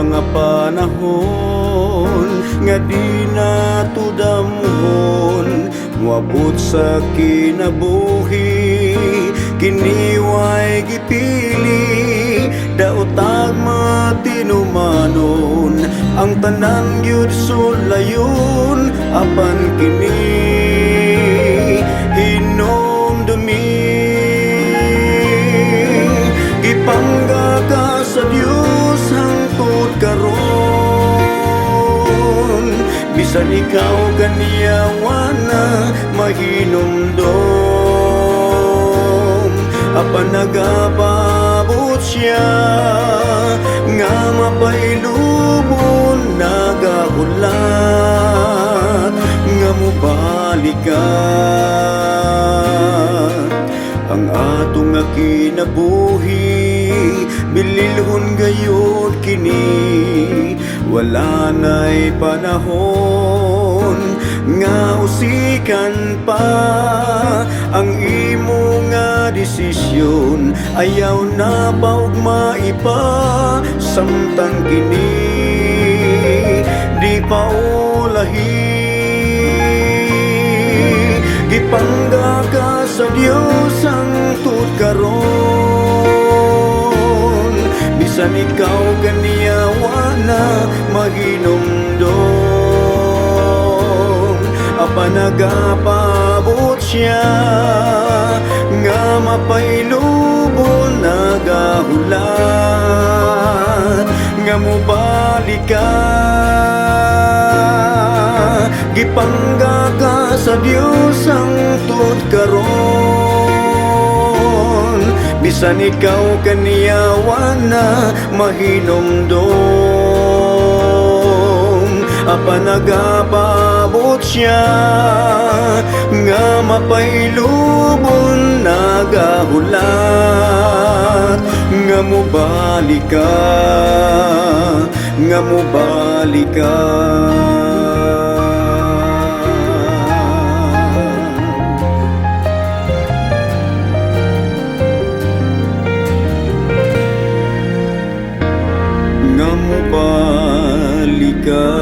mga panahon nga di natudamhon, moabot sa kinabuhi, kiniway gipili, daotag matinumanon, ang tanan gyud sulayon, apan kini hinumdumi. Gipangga ka sa Dios hangtod karon, bisan ikaw kaniyawan na mahinumdom, apan nagapabot siya nga mapailubon, nagahulat nga mubalikan ang atong nga kinabuhi, bililhon gayud kini, wala na'y panahon nga usikan pa ang imo nga desisyon, ayaw na baog maipa, samtang kini di paulahi. Gipangga ka sa Dios hangtod karon, bisan ikaw ganiyawan na mahinumdom, apan nagapabot siya nga mapailubon, nagahulat nga mubalik ka. Gipangga ka sa Dios hangtod karon, bisan ikaw kaniyawan na mahinumdom, apan nagapabot siya nga mapailubon, nagahulat nga mubalik ka, nga mubalik ka. Nga mubalik ka.